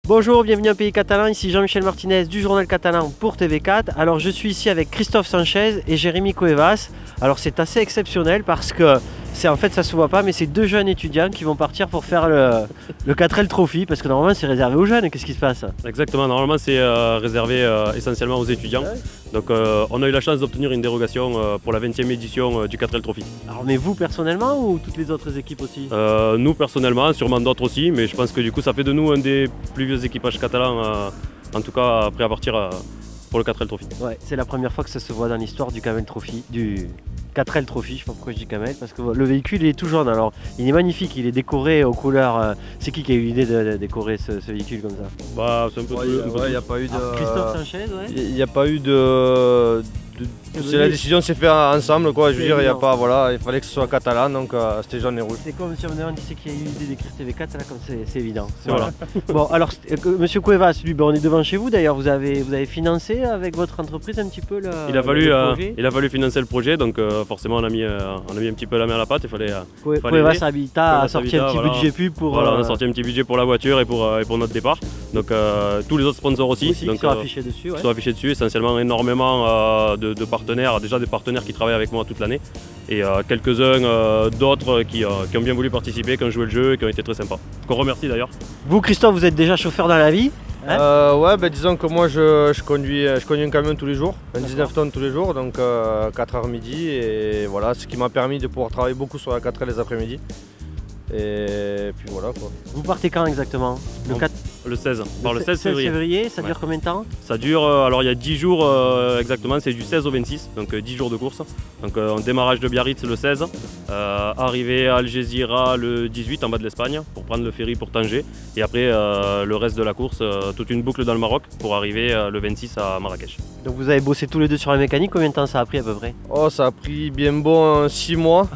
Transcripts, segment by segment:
Bonjour, bienvenue au Pays Catalan, ici Jean-Michel Martinez du Journal Catalan pour TV4. Alors je suis ici avec Christophe Sanchez et Jérémy Cuevas. Alors c'est assez exceptionnel parce que en fait ça se voit pas, mais c'est deux jeunes étudiants qui vont partir pour faire le 4L Trophy, parce que normalement c'est réservé aux jeunes. Qu'est-ce qui se passe? Exactement, normalement c'est réservé essentiellement aux étudiants. Donc on a eu la chance d'obtenir une dérogation pour la 20e édition du 4L Trophy. Alors mais vous personnellement ou toutes les autres équipes aussi? Nous personnellement, sûrement d'autres aussi, mais je pense que du coup ça fait de nous un des plus vieux équipages catalans, en tout cas prêt à partir pour le 4L Trophy. Ouais, c'est la première fois que ça se voit dans l'histoire du Camel Trophy, du 4L Trophy, je sais pas pourquoi je dis Camel, parce que le véhicule il est tout jaune, alors il est magnifique, il est décoré aux couleurs. C'est qui a eu l'idée de décorer ce véhicule comme ça? Bah c'est un peu il n'y a pas eu de... Christophe Sanchez, ouais. Il n'y a pas eu de... La décision s'est faite ensemble, quoi. Je veux dire, il y a pas, voilà, il fallait que ce soit catalan, donc c'était jaune et rouge. C'est comme si on me demande qui c'est qui a eu l'idée d'écrire TV4, là, comme c'est évident. Voilà. Bon, alors, Monsieur Cuevas, lui, on est devant chez vous d'ailleurs, vous avez financé avec votre entreprise un petit peu le projet. Il a fallu financer le projet, donc forcément on a mis un petit peu la main à la pâte, il fallait... Cuevas Habitat a sorti un petit budget pub pour... Voilà, on a sorti un petit budget pour la voiture et pour notre départ. Donc tous les autres sponsors aussi donc, qui sont affichés dessus. Ouais. Sont affichés dessus, essentiellement énormément de partenaires, déjà des partenaires qui travaillent avec moi toute l'année et quelques-uns d'autres qui ont bien voulu participer, qui ont joué le jeu et qui ont été très sympas. Qu'on remercie d'ailleurs. Vous Christophe, vous êtes déjà chauffeur dans la vie? Ouais, bah, disons que moi je conduis un camion tous les jours, un 19 tonnes tous les jours, donc 4h midi, et voilà, ce qui m'a permis de pouvoir travailler beaucoup sur la 4L les après-midi. Et puis voilà quoi. Vous partez quand exactement? Le 16. Le 16 février, ça dure combien de temps? Ça dure, alors il y a 10 jours exactement, c'est du 16 au 26, donc 10 jours de course. Donc un démarrage de Biarritz le 16, arrivée à Algeciras le 18 en bas de l'Espagne pour prendre le ferry pour Tanger. Et après le reste de la course, toute une boucle dans le Maroc pour arriver le 26 à Marrakech. Donc vous avez bossé tous les deux sur la mécanique, combien de temps ça a pris à peu près? Oh, ça a pris bien bon 6 mois.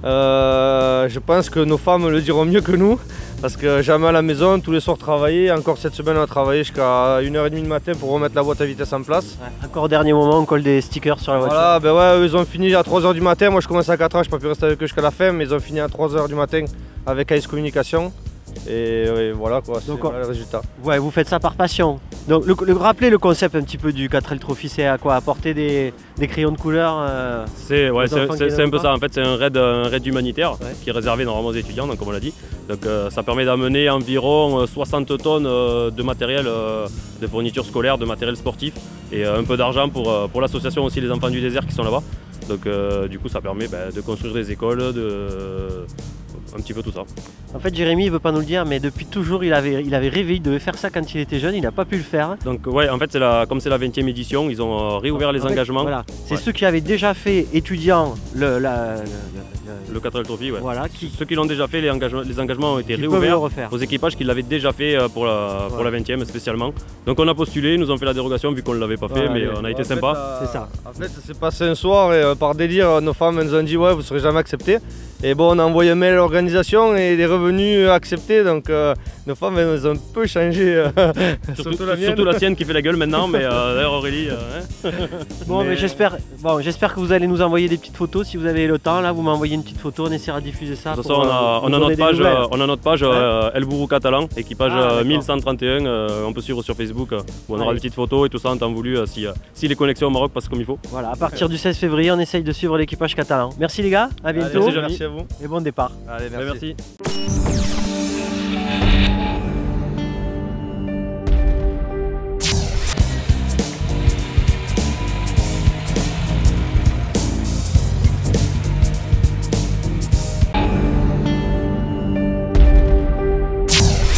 Je pense que nos femmes le diront mieux que nous, parce que jamais à la maison, tous les soirs travailler. Encore cette semaine on a travaillé jusqu'à 1h30 du matin pour remettre la boîte à vitesse en place. Ouais, encore au dernier moment on colle des stickers sur la voiture. Voilà, ben ouais, ils ont fini à 3h du matin, moi je commence à 4h, je n'ai pas pu rester avec eux jusqu'à la fin, mais ils ont fini à 3h du matin avec AS Communication. Et voilà quoi, c'est le résultat. Ouais, vous faites ça par passion. Donc rappelez le concept un petit peu du 4L Trophy, c'est à quoi? Apporter des crayons de couleur C'est un peu ça, en fait c'est un raid humanitaire qui est réservé normalement aux étudiants, donc, comme on l'a dit. Donc ça permet d'amener environ 60 tonnes de matériel, de fournitures scolaires, de matériel sportif et un peu d'argent pour l'association aussi Les Enfants du Désert qui sont là-bas. Donc du coup ça permet de construire des écoles, un petit peu tout ça. En fait Jérémy il veut pas nous le dire, mais depuis toujours il avait rêvé, il devait faire ça quand il était jeune, il n'a pas pu le faire. Donc ouais, en fait comme c'est la 20e édition, ils ont réouvert les engagements. Voilà. C'est ceux qui avaient déjà fait étudiant le 4L Trophy, ouais. Voilà, ceux qui l'ont déjà fait, les engagements ont été réouverts aux équipages qui l'avaient déjà fait pour la 20e spécialement. Donc on a postulé, ils nous ont fait la dérogation vu qu'on ne l'avait pas fait, mais on a été sympa. C'est ça. En fait ça s'est passé un soir et par délire, nos femmes nous ont dit ouais vous ne serez jamais acceptés. Et bon, on a envoyé un mail à l'organisation et il est revenu accepté, donc nos femmes elles ont un peu changé. Surtout la sienne qui fait la gueule maintenant, mais d'ailleurs Aurélie. Bon, mais j'espère que vous allez nous envoyer des petites photos si vous avez le temps. Là, vous m'envoyez une petite photo, on essaiera de diffuser ça. De toute façon, on a notre page El Bourou Catalan, équipage 1131. On peut suivre sur Facebook où on aura des petites photos et tout ça en temps voulu si les connexions au Maroc passent comme il faut. Voilà, à partir du 16 février, on essaye de suivre l'équipage catalan. Merci les gars, à bientôt. Merci à vous. Et bon départ. Allez, merci. Merci.